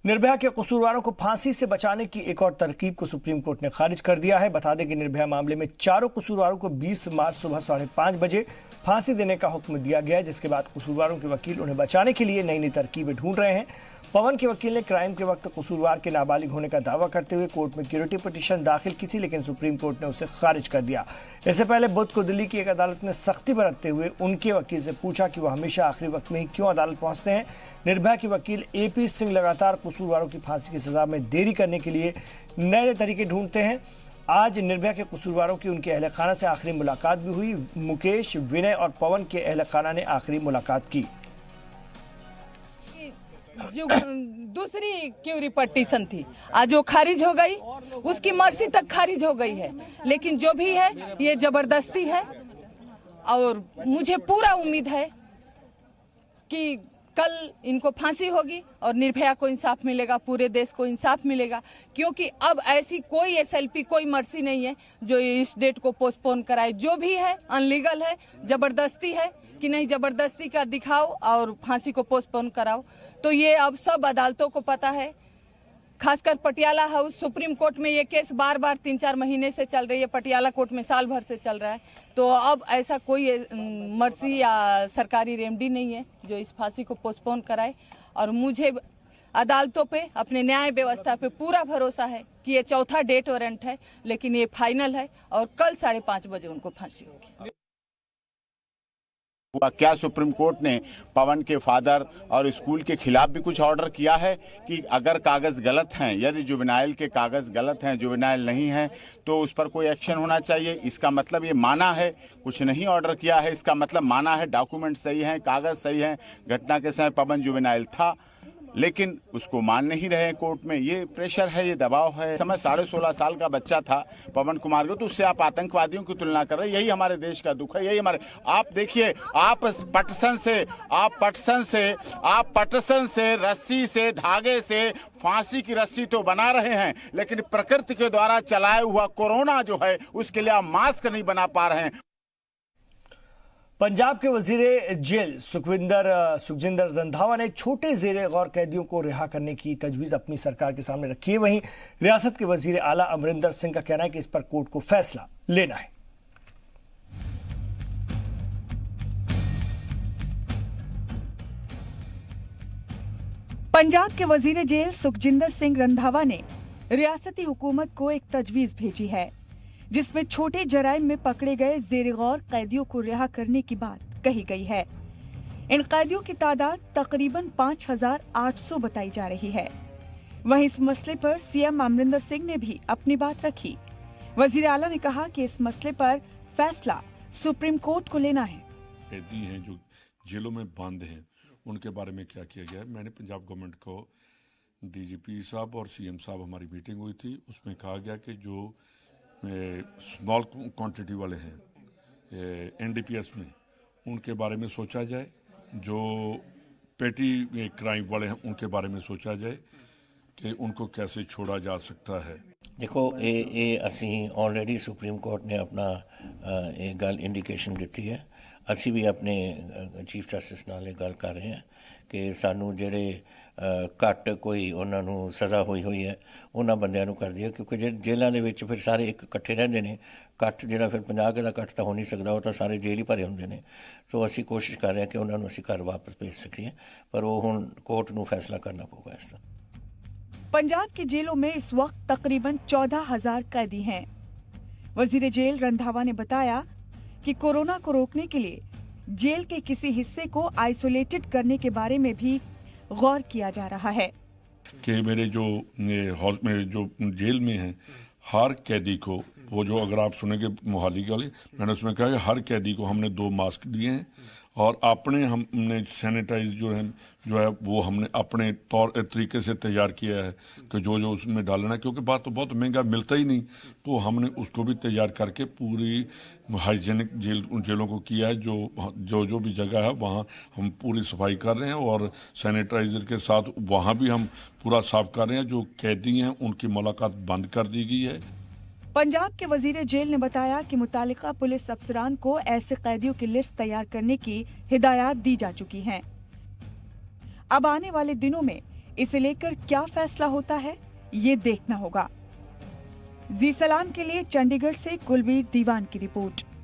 निर्भया के कसूरवारों को फांसी से बचाने की एक और तरकीब को सुप्रीम कोर्ट ने खारिज कर दिया है। बता दें कि निर्भया मामले में चारों कसूरवारों को 20 मार्च सुबह 5:30 बजे फांसी देने का हुक्म दिया गया है, जिसके बाद कसूरवारों के वकील उन्हें बचाने के लिए नई नई तरकीबें ढूंढ रहे हैं। पवन के वकील ने क्राइम के वक्त कसूरवार के नाबालिग होने का दावा करते हुए कोर्ट में क्यूरेटिव पिटीशन दाखिल की थी, लेकिन सुप्रीम कोर्ट ने उसे खारिज कर दिया। इससे पहले बुध को दिल्ली की एक अदालत ने सख्ती बरतते हुए उनके वकील से पूछा कि वह हमेशा आखिरी वक्त में ही क्यों अदालत पहुंचते हैं। निर्भया के वकील AP सिंह लगातार कसूरवारों की फांसी की सजा में देरी करने के लिए नए तरीके ढूंढते हैं। आज निर्भया के कसूरवारों की उनके अहल खाना से आखिरी मुलाकात भी हुई। मुकेश, विनय और पवन के अहल खाना ने आखिरी मुलाकात की। जो दूसरी क्यूरी पटिशन थी आज वो खारिज हो गई, उसकी मर्जी तक खारिज हो गई है, लेकिन जो भी है ये जबरदस्ती है। और मुझे पूरा उम्मीद है कि कल इनको फांसी होगी और निर्भया को इंसाफ मिलेगा, पूरे देश को इंसाफ मिलेगा, क्योंकि अब ऐसी कोई SLP कोई मर्जी नहीं है जो इस डेट को पोस्टपोन कराए। जो भी है अनलीगल है, जबरदस्ती है कि नहीं, जबरदस्ती का दिखाओ और फांसी को पोस्टपोन कराओ। तो ये अब सब अदालतों को पता है, खासकर पटियाला हाउस सुप्रीम कोर्ट में ये केस बार 3-4 महीने से चल रही है, पटियाला कोर्ट में साल भर से चल रहा है। तो अब ऐसा कोई मर्जी या सरकारी रेमडी नहीं है जो इस फांसी को पोस्टपोन कराए। और मुझे अदालतों पे, अपने न्याय व्यवस्था पे पूरा भरोसा है कि ये चौथा डेट वारंट है, लेकिन ये फाइनल है और कल 5:30 बजे उनको फांसी होगी। क्या सुप्रीम कोर्ट ने पवन के फादर और स्कूल के खिलाफ भी कुछ ऑर्डर किया है कि अगर कागज गलत हैं, यदि जुवेनाइल के कागज गलत हैं, जुवेनाइल नहीं है, तो उस पर कोई एक्शन होना चाहिए? इसका मतलब ये माना है, कुछ नहीं ऑर्डर किया है, इसका मतलब माना है डॉक्यूमेंट सही हैं, कागज सही हैं, घटना के समय पवन जुवेनाइल था, लेकिन उसको मान नहीं रहे कोर्ट में। ये प्रेशर है, ये दबाव है। समय 16.5 साल का बच्चा था पवन कुमार को, तो उससे आप आतंकवादियों की तुलना कर रहे हैं। यही हमारे देश का दुख है, यही हमारे। आप देखिए, आप पटसन से रस्सी से, धागे से फांसी की रस्सी तो बना रहे हैं, लेकिन प्रकृति के द्वारा चलाया हुआ कोरोना जो है उसके लिए आप मास्क नहीं बना पा रहे हैं। पंजाब के वजीर जेल सुखजिंदर रंधावा ने छोटे जेर गौर कैदियों को रिहा करने की तजवीज अपनी सरकार के सामने रखी है। वहीं रियासत के वजीर आला अमरिंदर सिंह का कहना है कि इस पर कोर्ट को फैसला लेना है। पंजाब के वजीर जेल सुखजिंदर सिंह रंधावा ने रियासती हुकूमत को एक तजवीज भेजी है, जिसमें छोटे जराइम में पकड़े गए जेर गौर कैदियों को रिहा करने की बात कही गई है। इन कैदियों की तादाद तकरीबन 5,800 बताई जा रही है। वहीं इस मसले पर CM अमरिंदर सिंह ने भी अपनी बात रखी। वजीर आला ने कहा कि इस मसले पर फैसला सुप्रीम कोर्ट को लेना है। कैदी हैं जो जेलों में बंद हैं, उनके बारे में क्या किया गया है। मैंने पंजाब गवर्नमेंट को, DGP साहब और CM साहब हमारी मीटिंग हुई थी, उसमें कहा गया कि जो स्मॉल क्वांटिटी वाले हैं NDPS में, उनके बारे में सोचा जाए। जो पेटी क्राइम वाले हैं उनके बारे में सोचा जाए कि उनको कैसे छोड़ा जा सकता है। देखो, ये असी ऑलरेडी सुप्रीम कोर्ट ने अपना एक गल इंडिकेशन दी है। असी भी अपने चीफ जस्टिस नाल गल कर रहे हैं कि सानू जेड़े घट कोई उन्होंने सज़ा हुई है उन्होंने बंदियां कर दिया, क्योंकि जे जेलों के विच फिर सारे एक इकट्ठे रहंदे ने। कट जिहड़ा फिर 50 का कट तो हो नहीं सकता, वो तो सारे जेल ही भरे होंदे ने। तो असी कोशिश कर रहे हैं कि उन्होंने असी घर वापस भेज सकीए, पर वो हुण कोर्ट नूं फैसला करना पऊगा इसका। पंजाब की जेलों में इस वक्त तकरीबन 14,000 कैदी हैं। वजीर जेल रंधावा ने बताया कि कोरोना को रोकने के लिए जेल के किसी हिस्से को आइसोलेटेड करने के बारे में भी गौर किया जा रहा है कि मेरे जो जेल में हैं, हर कैदी को, वो जो अगर आप सुनेंगे मोहाली वाले, मैंने उसमें कहा कि हर कैदी को हमने 2 मास्क दिए हैं और हमने सैनिटाइज जो है वो हमने अपने तौर तरीके से तैयार किया है कि जो उसमें डालना है, क्योंकि बात तो बहुत महंगा मिलता ही नहीं, तो हमने उसको भी तैयार करके पूरी हाइजीनिक जेलों को किया है। जो भी जगह है वहाँ हम पूरी सफाई कर रहे हैं और सैनिटाइजर के साथ वहाँ भी हम पूरा साफ कर रहे हैं। जो कैदी हैं उनकी मुलाकात बंद कर दी गई है। पंजाब के वजीर जेल ने बताया कि मुतालिका पुलिस अफसरान को ऐसे कैदियों की लिस्ट तैयार करने की हिदायत दी जा चुकी हैं। अब आने वाले दिनों में इसे लेकर क्या फैसला होता है ये देखना होगा। जी सलाम के लिए चंडीगढ़ से कुलबीर दीवान की रिपोर्ट।